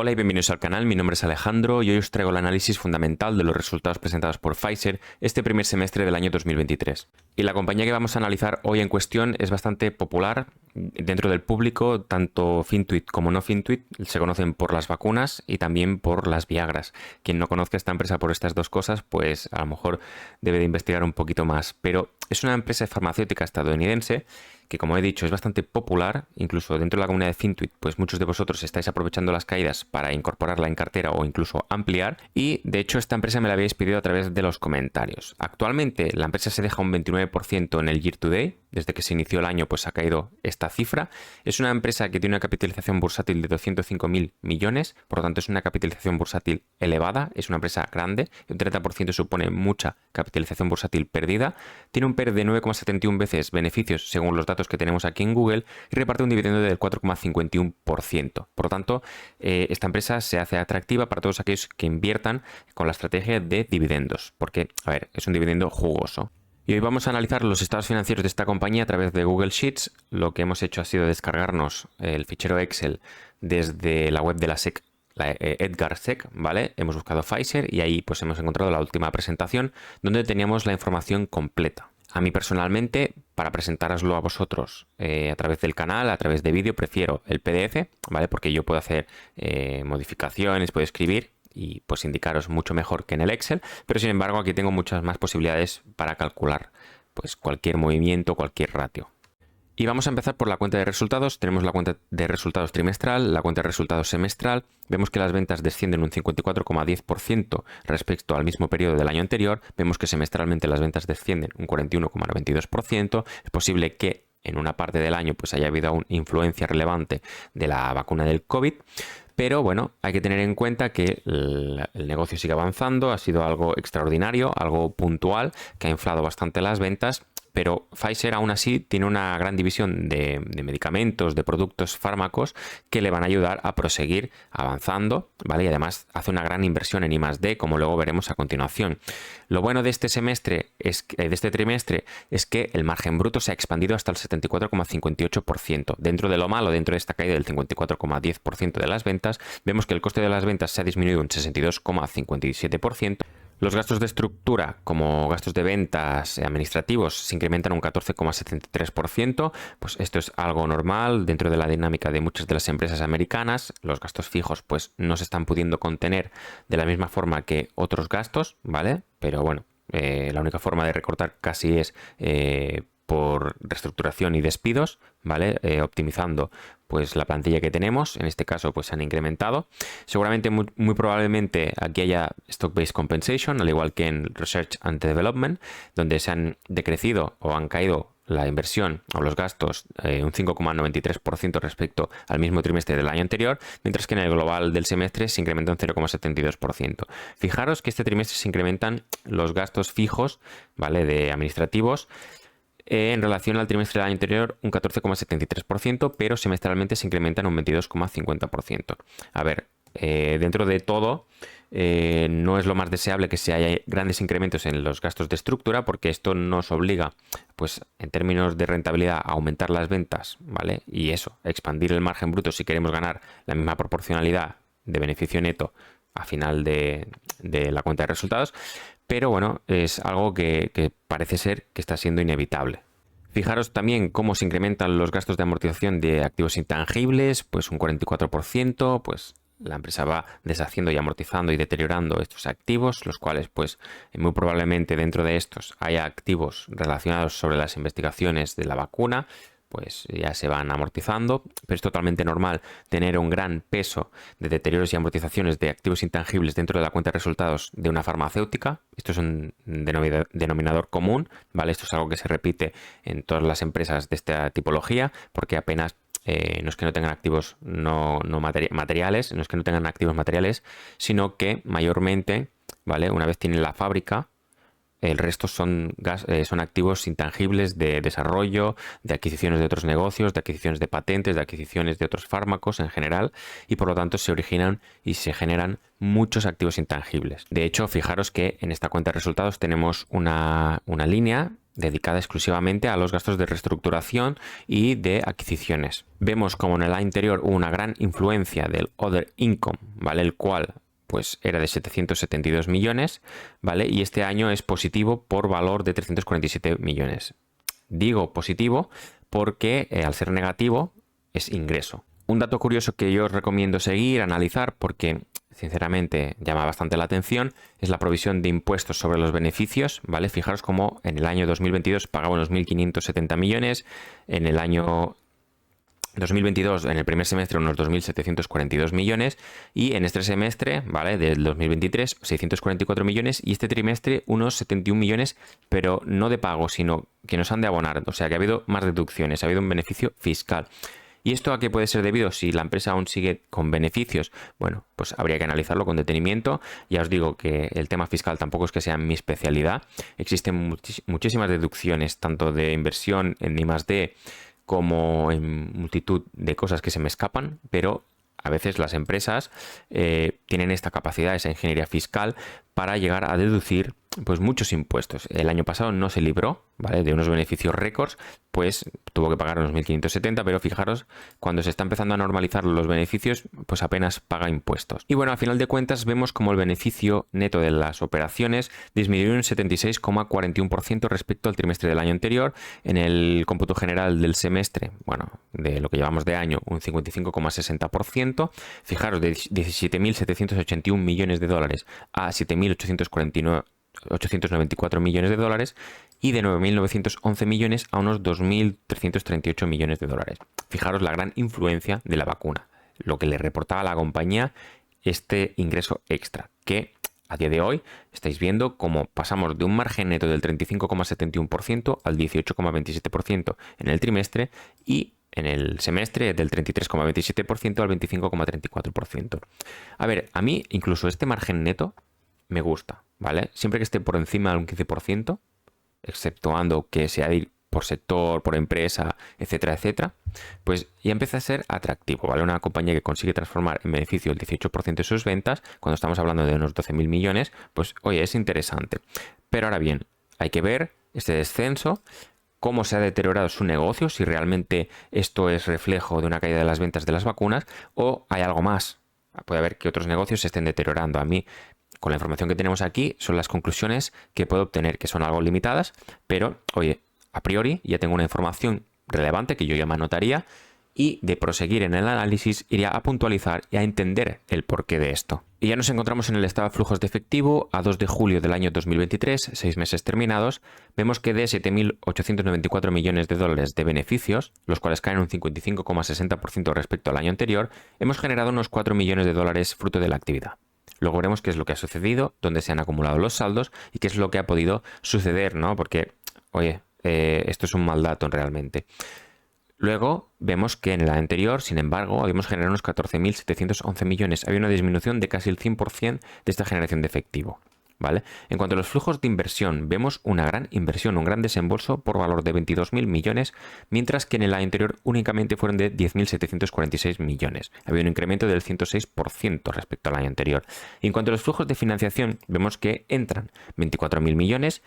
Hola y bienvenidos al canal, mi nombre es Alejandro y hoy os traigo el análisis fundamental de los resultados presentados por Pfizer este primer semestre del año 2023. Y la compañía que vamos a analizar hoy en cuestión es bastante popular dentro del público, tanto Fintuit como no Fintuit se conocen por las vacunas y también por las Viagras. Quien no conozca esta empresa por estas dos cosas, pues a lo mejor debe de investigar un poquito más, pero es una empresa farmacéutica estadounidense que, como he dicho, es bastante popular, incluso dentro de la comunidad de Fintuit, pues muchos de vosotros estáis aprovechando las caídas para incorporarla en cartera o incluso ampliar, y de hecho esta empresa me la habéis pedido a través de los comentarios. Actualmente la empresa se deja un 29% en el year to date, desde que se inició el año pues ha caído esta cifra. Es una empresa que tiene una capitalización bursátil de 205.000 millones, por lo tanto es una capitalización bursátil elevada, es una empresa grande, un 30% supone mucha capitalización bursátil perdida, tiene un PER de 9,71 veces beneficios según los datos que tenemos aquí en Google y reparte un dividendo del 4,51%. Por lo tanto, esta empresa se hace atractiva para todos aquellos que inviertan con la estrategia de dividendos, porque, a ver, es un dividendo jugoso. Y hoy vamos a analizar los estados financieros de esta compañía a través de Google Sheets. Lo que hemos hecho ha sido descargarnos el fichero Excel desde la web de la SEC, la Edgar SEC, ¿vale? Hemos buscado Pfizer y ahí pues hemos encontrado la última presentación donde teníamos la información completa. A mí personalmente, para presentároslo a vosotros a través del canal, a través de vídeo, prefiero el PDF, ¿vale? Porque yo puedo hacer modificaciones, puedo escribir y pues indicaros mucho mejor que en el Excel, pero sin embargo aquí tengo muchas más posibilidades para calcular pues cualquier movimiento, cualquier ratio. Y vamos a empezar por la cuenta de resultados. Tenemos la cuenta de resultados trimestral, la cuenta de resultados semestral. Vemos que las ventas descienden un 54,10% respecto al mismo periodo del año anterior. Vemos que semestralmente las ventas descienden un 41,92%. Es posible que en una parte del año pues haya habido una influencia relevante de la vacuna del COVID. Pero bueno, hay que tener en cuenta que el negocio sigue avanzando, ha sido algo extraordinario, algo puntual, que ha inflado bastante las ventas. Pero Pfizer aún así tiene una gran división de medicamentos, de productos fármacos que le van a ayudar a proseguir avanzando, ¿vale? Y además hace una gran inversión en I+D, como luego veremos a continuación. Lo bueno de este trimestre es que el margen bruto se ha expandido hasta el 74,58%. Dentro de lo malo, dentro de esta caída del 54,10% de las ventas, vemos que el coste de las ventas se ha disminuido un 62,57%. Los gastos de estructura, como gastos de ventas administrativos, se incrementan un 14,73%. Pues esto es algo normal dentro de la dinámica de muchas de las empresas americanas. Los gastos fijos pues no se están pudiendo contener de la misma forma que otros gastos, ¿vale? Pero bueno, la única forma de recortar casi es por reestructuración y despidos, ¿vale? Optimizando pues la plantilla que tenemos, en este caso pues se han incrementado. Seguramente muy probablemente aquí haya stock-based compensation, al igual que en Research and Development, donde se han decrecido o han caído la inversión o los gastos un 5,93% respecto al mismo trimestre del año anterior, mientras que en el global del semestre se incrementa un 0,72%. Fijaros que este trimestre se incrementan los gastos fijos, ¿vale? De administrativos, en relación al trimestre del año anterior un 14,73%, pero semestralmente se incrementan un 22,50%. A ver, dentro de todo, no es lo más deseable que se haya grandes incrementos en los gastos de estructura, porque esto nos obliga, pues en términos de rentabilidad, a aumentar las ventas, ¿vale? Y eso, expandir el margen bruto si queremos ganar la misma proporcionalidad de beneficio neto a final de la cuenta de resultados. Pero bueno, es algo que parece ser que está siendo inevitable. Fijaros también cómo se incrementan los gastos de amortización de activos intangibles, pues un 44%, pues la empresa va deshaciendo y amortizando y deteriorando estos activos, los cuales pues muy probablemente dentro de estos haya activos relacionados sobre las investigaciones de la vacuna, pues ya se van amortizando, pero es totalmente normal tener un gran peso de deterioros y amortizaciones de activos intangibles dentro de la cuenta de resultados de una farmacéutica. Esto es un denominador común, ¿vale? Esto es algo que se repite en todas las empresas de esta tipología, porque apenas no es que no tengan activos materiales, no es que no tengan activos materiales, sino que mayormente, ¿vale? Una vez tienen la fábrica, el resto son activos intangibles de desarrollo, de adquisiciones de otros negocios, de adquisiciones de patentes, de adquisiciones de otros fármacos en general, y por lo tanto se originan y se generan muchos activos intangibles. De hecho, fijaros que en esta cuenta de resultados tenemos una línea dedicada exclusivamente a los gastos de reestructuración y de adquisiciones. Vemos como en el año anterior hubo una gran influencia del Other Income, ¿vale? El cual pues era de 772 millones, ¿vale? Y este año es positivo por valor de 347 millones. Digo positivo porque al ser negativo es ingreso. Un dato curioso que yo os recomiendo seguir, analizar, porque sinceramente llama bastante la atención, es la provisión de impuestos sobre los beneficios, ¿vale? Fijaros cómo en el año 2022 pagaba unos 1.570 millones, en el año 2022, en el primer semestre, unos 2.742 millones, y en este semestre, ¿vale?, del 2023, 644 millones, y este trimestre unos 71 millones, pero no de pago, sino que nos han de abonar, o sea que ha habido más deducciones, ha habido un beneficio fiscal. ¿Y esto a qué puede ser debido? Si la empresa aún sigue con beneficios, bueno, pues habría que analizarlo con detenimiento. Ya os digo que el tema fiscal tampoco es que sea mi especialidad. Existen muchísimas deducciones, tanto de inversión en I+D como en multitud de cosas que se me escapan, pero a veces las empresas tienen esta capacidad, esa ingeniería fiscal, para llegar a deducir pues muchos impuestos. El año pasado no se libró, ¿vale?, de unos beneficios récords, pues tuvo que pagar unos 1.570, pero fijaros, cuando se está empezando a normalizar los beneficios, pues apenas paga impuestos. Y bueno, a final de cuentas vemos como el beneficio neto de las operaciones disminuyó un 76,41% respecto al trimestre del año anterior. En el cómputo general del semestre, bueno, de lo que llevamos de año, un 55,60%. Fijaros, de 17.781 millones de dólares a 7.894 millones de dólares, y de 9.911 millones a unos 2.338 millones de dólares. Fijaros la gran influencia de la vacuna, lo que le reportaba a la compañía este ingreso extra, que a día de hoy estáis viendo cómo pasamos de un margen neto del 35,71% al 18,27% en el trimestre, y en el semestre del 33,27% al 25,34%. A ver, a mí incluso este margen neto me gusta, ¿vale? Siempre que esté por encima del 15%, exceptuando que sea ir por sector, por empresa, etcétera, etcétera, pues ya empieza a ser atractivo, ¿vale? Una compañía que consigue transformar en beneficio el 18% de sus ventas, cuando estamos hablando de unos 12.000 millones, pues oye, es interesante. Pero ahora bien, hay que ver este descenso, cómo se ha deteriorado su negocio, si realmente esto es reflejo de una caída de las ventas de las vacunas o hay algo más. Puede haber que otros negocios se estén deteriorando. A mí, con la información que tenemos aquí, son las conclusiones que puedo obtener, que son algo limitadas, pero oye, a priori ya tengo una información relevante que yo ya me anotaría, y de proseguir en el análisis iría a puntualizar y a entender el porqué de esto. Y ya nos encontramos en el estado de flujos de efectivo a 2 de julio del año 2023, 6 meses terminados. Vemos que de 7.894 millones de dólares de beneficios, los cuales caen un 55,60% respecto al año anterior, hemos generado unos 4 millones de dólares fruto de la actividad. Luego veremos qué es lo que ha sucedido, dónde se han acumulado los saldos y qué es lo que ha podido suceder, ¿no? Porque, oye, esto es un mal dato realmente. Luego vemos que en el anterior, sin embargo, habíamos generado unos 14.711 millones. Había una disminución de casi el 100% de esta generación de efectivo, ¿vale? En cuanto a los flujos de inversión, vemos una gran inversión, un gran desembolso por valor de 22.000 millones, mientras que en el año anterior únicamente fueron de 10.746 millones. Había un incremento del 106% respecto al año anterior. Y en cuanto a los flujos de financiación, vemos que entran 24.000 millones,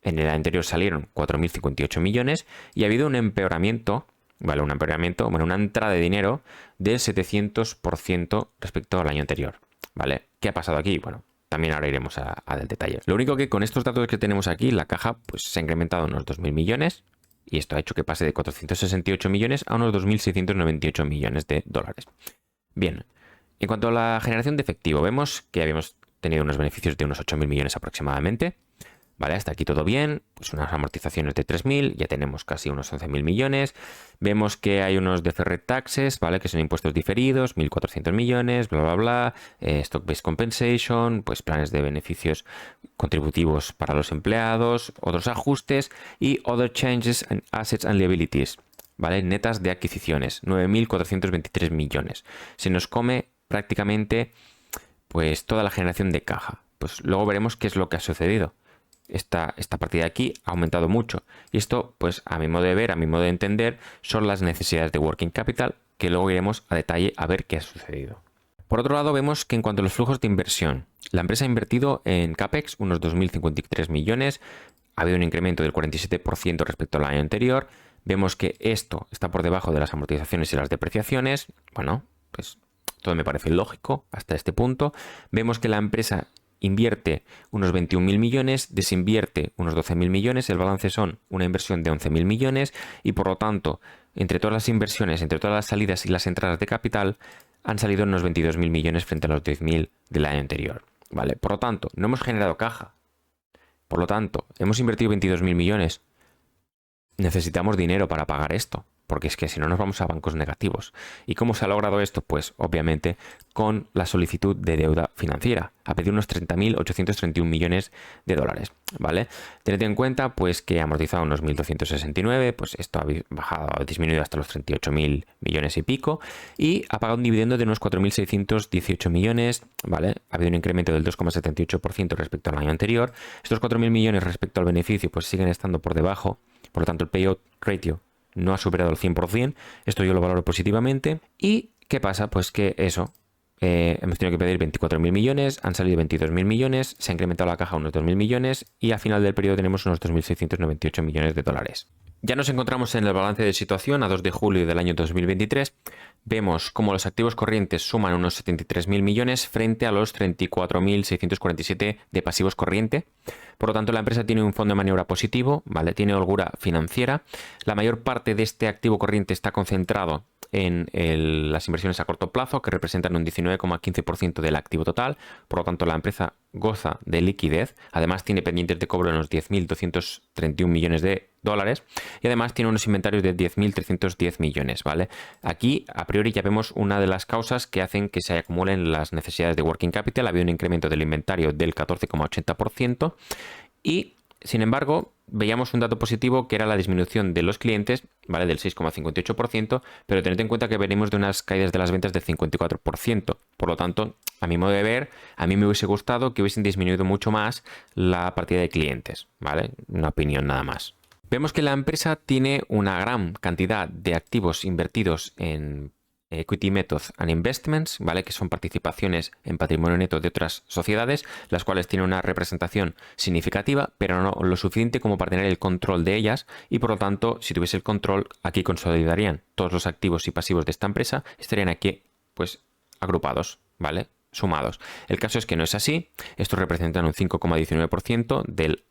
en el anterior salieron 4.058 millones y ha habido un empeoramiento, ¿vale? Un empeoramiento, bueno, una entrada de dinero del 700% respecto al año anterior, ¿vale? ¿Qué ha pasado aquí? Bueno, también ahora iremos al detalle. Lo único que con estos datos que tenemos aquí, la caja pues se ha incrementado unos 2.000 millones y esto ha hecho que pase de 468 millones a unos 2.698 millones de dólares. Bien, en cuanto a la generación de efectivo, vemos que habíamos tenido unos beneficios de unos 8.000 millones aproximadamente. Vale, hasta aquí todo bien, pues unas amortizaciones de 3.000, ya tenemos casi unos 11.000 millones. Vemos que hay unos deferred taxes, ¿vale? Que son impuestos diferidos, 1.400 millones, bla, bla, bla. Stock-based compensation, pues planes de beneficios contributivos para los empleados, otros ajustes y other changes in assets and liabilities, ¿vale? Netas de adquisiciones, 9.423 millones. Se nos come prácticamente pues toda la generación de caja. Pues luego veremos qué es lo que ha sucedido. Esta partida de aquí ha aumentado mucho y esto, pues a mi modo de ver, a mi modo de entender, son las necesidades de working capital, que luego iremos a detalle a ver qué ha sucedido. Por otro lado, vemos que en cuanto a los flujos de inversión, la empresa ha invertido en CAPEX unos 2.053 millones, ha habido un incremento del 47% respecto al año anterior. Vemos que esto está por debajo de las amortizaciones y las depreciaciones. Bueno, pues todo me parece lógico hasta este punto. Vemos que la empresa invierte unos 21.000 millones, desinvierte unos 12.000 millones, el balance son una inversión de 11.000 millones y por lo tanto, entre todas las inversiones, entre todas las salidas y las entradas de capital, han salido unos 22.000 millones frente a los 10.000 del año anterior. ¿Vale? Por lo tanto, no hemos generado caja. Por lo tanto, hemos invertido 22.000 millones. Necesitamos dinero para pagar esto, porque es que si no nos vamos a bancos negativos. ¿Y cómo se ha logrado esto? Pues obviamente con la solicitud de deuda financiera. Ha pedido unos 30.831 millones de dólares, ¿vale? Tened en cuenta pues que ha amortizado unos 1.269, pues esto ha bajado, ha disminuido hasta los 38.000 millones y pico, y ha pagado un dividendo de unos 4.618 millones, ¿vale? Ha habido un incremento del 2,78% respecto al año anterior. Estos 4.000 millones respecto al beneficio pues siguen estando por debajo, por lo tanto el payout ratio no ha superado el 100%, esto yo lo valoro positivamente. ¿Y qué pasa? Pues que eso, hemos tenido que pedir 24.000 millones, han salido 22.000 millones, se ha incrementado la caja unos 2.000 millones y a final del periodo tenemos unos 2.698 millones de dólares. Ya nos encontramos en el balance de situación a 2 de julio del año 2023. Vemos como los activos corrientes suman unos 73.000 millones frente a los 34.647 de pasivos corriente. Por lo tanto, la empresa tiene un fondo de maniobra positivo, ¿vale? Tiene holgura financiera. La mayor parte de este activo corriente está concentrado en las inversiones a corto plazo, que representan un 19,15% del activo total. Por lo tanto, la empresa goza de liquidez. Además, tiene pendientes de cobro de unos 10.231 millones de dólares y además tiene unos inventarios de 10.310 millones, ¿vale? Aquí, a priori, ya vemos una de las causas que hacen que se acumulen las necesidades de working capital. Había un incremento del inventario del 14,80% y, sin embargo, veíamos un dato positivo que era la disminución de los clientes, ¿vale? Del 6,58%, pero tened en cuenta que venimos de unas caídas de las ventas del 54%. Por lo tanto, a mi modo de ver, a mí me hubiese gustado que hubiesen disminuido mucho más la partida de clientes, ¿vale? Una opinión nada más. Vemos que la empresa tiene una gran cantidad de activos invertidos en Equity Method and Investments, ¿vale? Que son participaciones en patrimonio neto de otras sociedades, las cuales tienen una representación significativa, pero no lo suficiente como para tener el control de ellas y por lo tanto, si tuviese el control, aquí consolidarían todos los activos y pasivos de esta empresa, estarían aquí pues agrupados, ¿vale? Sumados. El caso es que no es así, estos representan un 5,19% del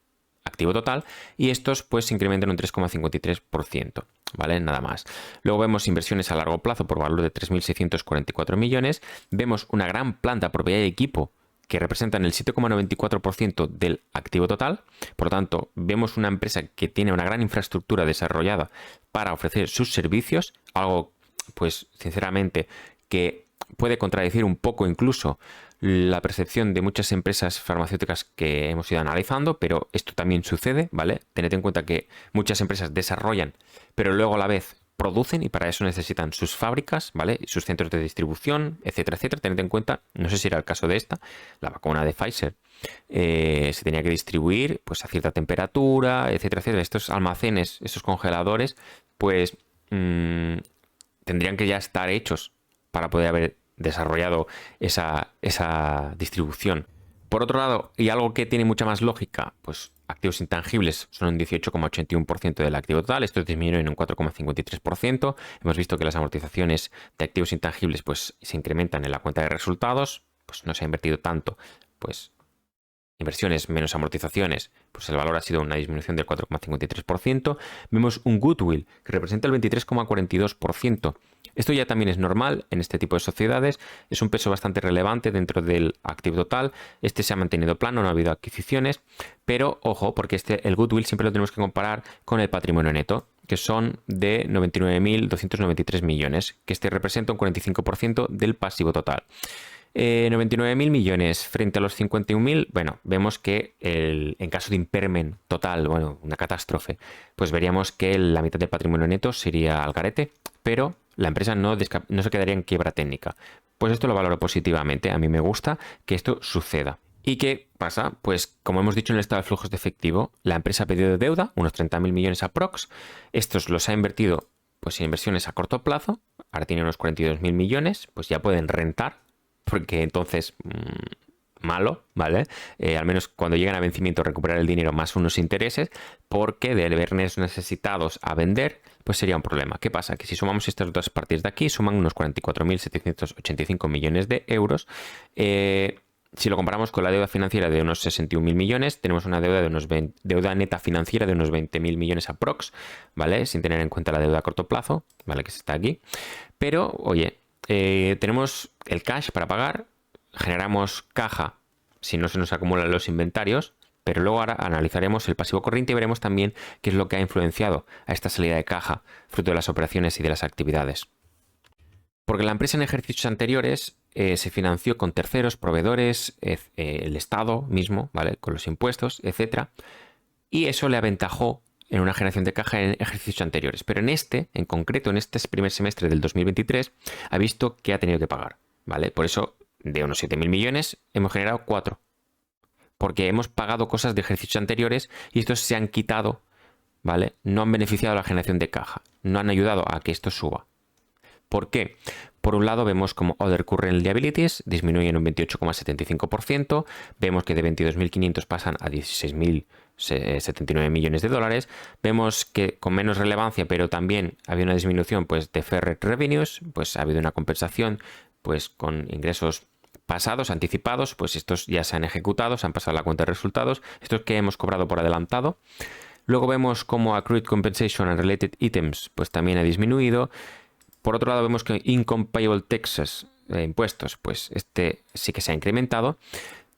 activo total y estos pues se incrementan un 3,53%, ¿vale? Nada más. Luego vemos inversiones a largo plazo por valor de 3.644 millones, vemos una gran planta, propiedad y equipo que representan el 7,94% del activo total, por lo tanto vemos una empresa que tiene una gran infraestructura desarrollada para ofrecer sus servicios, algo pues sinceramente que puede contradecir un poco incluso la percepción de muchas empresas farmacéuticas que hemos ido analizando, pero esto también sucede, ¿vale? Tened en cuenta que muchas empresas desarrollan, pero luego a la vez producen y para eso necesitan sus fábricas, ¿vale? Sus centros de distribución, etcétera, etcétera. Tened en cuenta, no sé si era el caso de esta, la vacuna de Pfizer, se tenía que distribuir pues a cierta temperatura, etcétera, etcétera. Estos almacenes, estos congeladores, pues tendrían que ya estar hechos para poder haber desarrollado esa distribución. Por otro lado, y algo que tiene mucha más lógica, pues activos intangibles son un 18,81% del activo total, estos disminuyen en un 4,53%. Hemos visto que las amortizaciones de activos intangibles pues se incrementan en la cuenta de resultados, pues no se ha invertido tanto, pues inversiones menos amortizaciones, pues el valor ha sido una disminución del 4,53%. Vemos un goodwill que representa el 23,42%. Esto ya también es normal en este tipo de sociedades, es un peso bastante relevante dentro del activo total. Este se ha mantenido plano, no ha habido adquisiciones, pero ojo, porque el goodwill siempre lo tenemos que comparar con el patrimonio neto, que son de 99.293 millones, que este representa un 45% del pasivo total. 99.000 millones frente a los 51.000, bueno, vemos que en caso de impairment total, bueno, una catástrofe, pues veríamos que la mitad del patrimonio neto sería al garete, pero la empresa no se quedaría en quiebra técnica. Pues esto lo valoro positivamente, a mí me gusta que esto suceda. ¿Y qué pasa? Pues como hemos dicho en el estado de flujos de efectivo, la empresa ha pedido deuda, unos 30.000 millones aprox, estos los ha invertido pues en inversiones a corto plazo, ahora tiene unos 42.000 millones, pues ya pueden rentar, porque entonces malo, ¿vale? Al menos cuando llegan a vencimiento recuperar el dinero más unos intereses, porque de vernos necesitados a vender, pues sería un problema. ¿Qué pasa? Que si sumamos estas dos partidas de aquí, suman unos 44.785 millones de euros. Si lo comparamos con la deuda financiera de unos 61.000 millones, tenemos una deuda de deuda neta financiera de unos 20.000 millones aprox, ¿vale? Sin tener en cuenta la deuda a corto plazo, ¿vale? Que está aquí. Pero, oye, tenemos el cash para pagar, generamos caja si no se nos acumulan los inventarios, pero luego ahora analizaremos el pasivo corriente y veremos también qué es lo que ha influenciado a esta salida de caja, fruto de las operaciones y de las actividades. Porque la empresa en ejercicios anteriores se financió con terceros, proveedores, el Estado mismo, ¿vale? Con los impuestos, etc. Y eso le aventajó en una generación de caja en ejercicios anteriores. Pero en concreto, en este primer semestre del 2023, ha visto que ha tenido que pagar, ¿vale? Por eso, de unos 7.000 millones, hemos generado 4. Porque hemos pagado cosas de ejercicios anteriores y estos se han quitado, ¿vale? No han beneficiado a la generación de caja, no han ayudado a que esto suba. ¿Por qué? Por un lado vemos como Other Current Liabilities disminuyen un 28,75%, vemos que de 22.500 pasan a 16.079 millones de dólares, vemos que con menos relevancia, pero también había una disminución pues, de Deferred Revenues, pues ha habido una compensación pues, con ingresos pasados, anticipados, pues estos ya se han ejecutado, se han pasado a la cuenta de resultados, estos que hemos cobrado por adelantado. Luego vemos como Accrued Compensation and Related Items pues también ha disminuido. Por otro lado vemos que Income Payable Taxes, impuestos, pues este sí que se ha incrementado.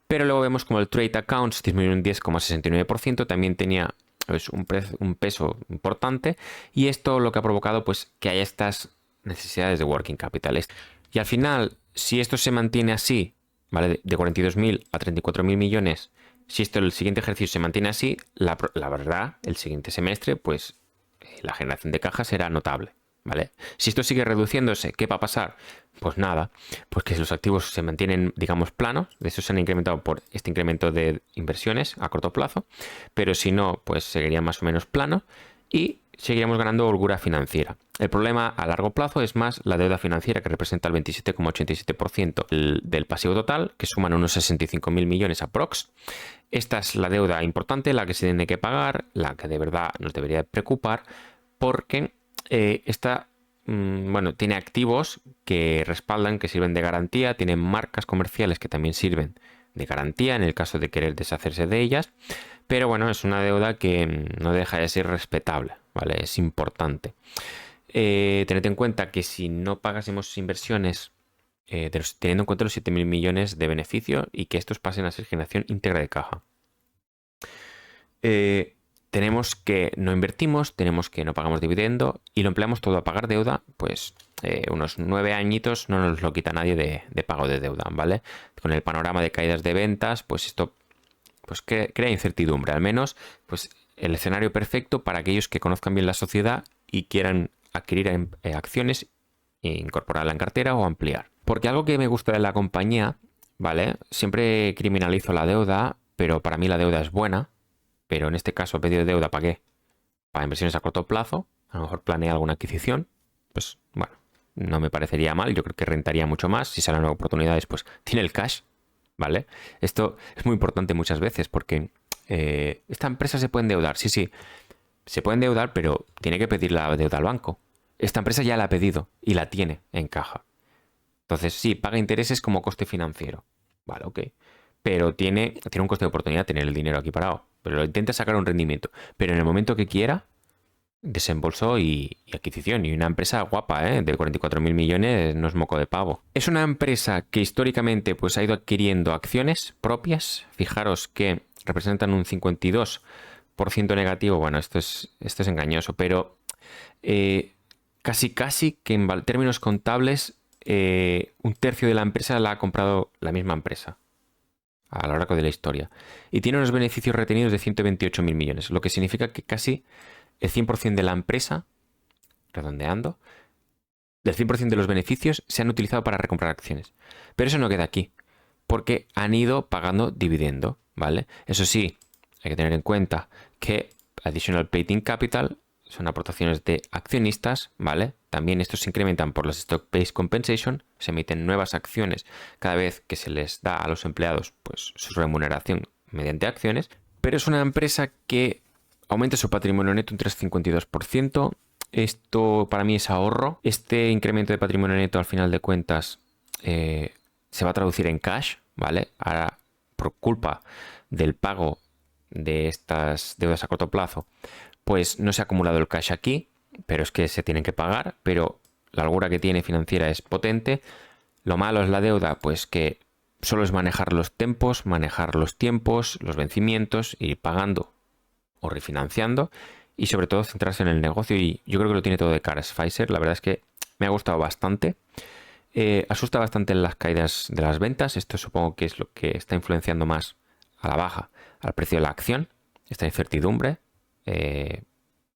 Pero luego vemos como el Trade Accounts disminuyó un 10,69%, también tenía pues, un peso importante. Y esto lo que ha provocado pues que haya estas necesidades de Working Capital. Y al final, si esto se mantiene así, ¿vale? De 42.000 a 34.000 millones, si esto el siguiente ejercicio se mantiene así, la verdad, el siguiente semestre, pues la generación de caja será notable. ¿Vale? Si esto sigue reduciéndose, ¿qué va a pasar? Pues nada, pues que los activos se mantienen, digamos, planos. De eso se han incrementado por este incremento de inversiones a corto plazo, pero si no, pues seguiría más o menos plano y seguiríamos ganando holgura financiera. El problema a largo plazo es más la deuda financiera, que representa el 27,87% del pasivo total, que suman unos 65.000 millones aprox. Esta es la deuda importante, la que se tiene que pagar, la que de verdad nos debería preocupar, porque esta tiene activos que respaldan, que sirven de garantía, tiene marcas comerciales que también sirven de garantía en el caso de querer deshacerse de ellas, pero bueno, es una deuda que no deja de ser respetable, ¿vale? Es importante. Tened en cuenta que si no pagásemos inversiones, teniendo en cuenta los 7.000 millones de beneficio y que estos pasen a ser generación íntegra de caja. Tenemos que no invertimos, tenemos que no pagamos dividendo y lo empleamos todo a pagar deuda, pues unos 9 añitos no nos lo quita nadie de pago de deuda, ¿vale? Con el panorama de caídas de ventas, pues esto pues crea incertidumbre, al menos pues el escenario perfecto para aquellos que conozcan bien la sociedad y quieran adquirir acciones e incorporarla en cartera o ampliar. Porque algo que me gusta de la compañía, ¿vale? Siempre criminalizo la deuda, pero para mí la deuda es buena. Pero en este caso he pedido deuda ¿para qué? Para inversiones a corto plazo. A lo mejor planea alguna adquisición. Pues bueno, no me parecería mal. Yo creo que rentaría mucho más. Si salen nuevas oportunidades, pues tiene el cash, ¿vale? Esto es muy importante muchas veces porque esta empresa se puede endeudar. Sí, se puede endeudar, pero tiene que pedir la deuda al banco. Esta empresa ya la ha pedido y la tiene en caja. Entonces sí, paga intereses como coste financiero. Vale, ok. Pero tiene un coste de oportunidad tener el dinero aquí parado. Pero lo intenta sacar un rendimiento. Pero en el momento que quiera, desembolso y adquisición. Y una empresa guapa, de 44.000 millones no es moco de pavo. Es una empresa que históricamente pues, ha ido adquiriendo acciones propias. Fijaros que representan un 52% negativo. Bueno, esto es engañoso, pero casi que en términos contables un tercio de la empresa la ha comprado la misma empresa a lo largo de la historia. Y tiene unos beneficios retenidos de 128.000 millones, lo que significa que casi el 100% de la empresa, redondeando, del 100% de los beneficios se han utilizado para recomprar acciones. Pero eso no queda aquí, porque han ido pagando dividendo, ¿vale? Eso sí, hay que tener en cuenta que Additional Paid-in Capital son aportaciones de accionistas, ¿vale? también estos se incrementan por las Stock-Based Compensation, se emiten nuevas acciones cada vez que se les da a los empleados pues, su remuneración mediante acciones, pero es una empresa que aumenta su patrimonio neto un 3,52%. Esto para mí es ahorro. Este incremento de patrimonio neto al final de cuentas se va a traducir en cash, ¿vale? Ahora, por culpa del pago de estas deudas a corto plazo, pues no se ha acumulado el cash aquí, pero es que se tienen que pagar, pero la holgura que tiene financiera es potente. Lo malo es la deuda, pues que solo es manejar los tiempos, los vencimientos, ir pagando o refinanciando y sobre todo centrarse en el negocio, y yo creo que lo tiene todo de caras Pfizer. La verdad es que me ha gustado bastante. Asusta bastante en las caídas de las ventas. Esto supongo que es lo que está influenciando más a la baja al precio de la acción, esta incertidumbre, qué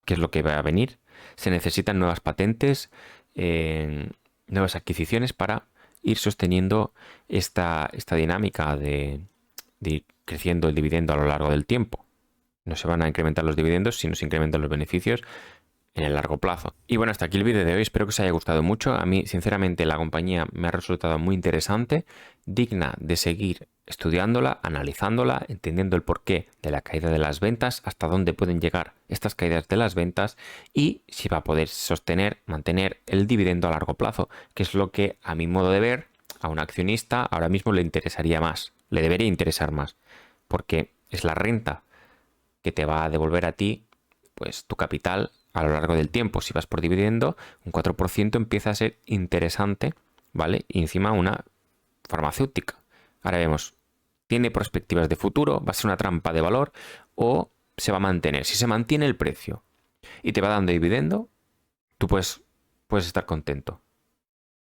es lo que va a venir. Se necesitan nuevas patentes, nuevas adquisiciones para ir sosteniendo esta dinámica de ir creciendo el dividendo a lo largo del tiempo. No se van a incrementar los dividendos, sino se incrementan los beneficios en el largo plazo. Y bueno, hasta aquí el vídeo de hoy. Espero que os haya gustado mucho. A mí, sinceramente, la compañía me ha resultado muy interesante, digna de seguir estudiándola, analizándola, entendiendo el porqué de la caída de las ventas, hasta dónde pueden llegar estas caídas de las ventas y si va a poder sostener, mantener el dividendo a largo plazo, que es lo que, a mi modo de ver, a un accionista ahora mismo le interesaría más, le debería interesar más, porque es la renta que te va a devolver a ti pues tu capital a lo largo del tiempo. Si vas por dividendo, un 4% empieza a ser interesante, ¿vale? Y encima una farmacéutica. Ahora vemos, ¿tiene perspectivas de futuro? ¿Va a ser una trampa de valor? ¿O se va a mantener? Si se mantiene el precio y te va dando dividendo, tú puedes estar contento.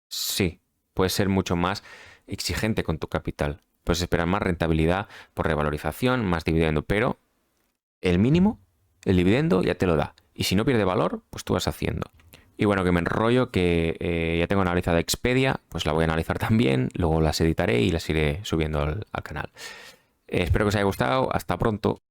Sí, puedes ser mucho más exigente con tu capital. Puedes esperar más rentabilidad por revalorización, más dividendo, pero el mínimo, el dividendo ya te lo da. Y si no pierde valor, pues tú vas haciendo. Y bueno, que me enrollo, que ya tengo analizada Expedia, pues la voy a analizar también, luego las editaré y las iré subiendo al canal. Espero que os haya gustado, hasta pronto.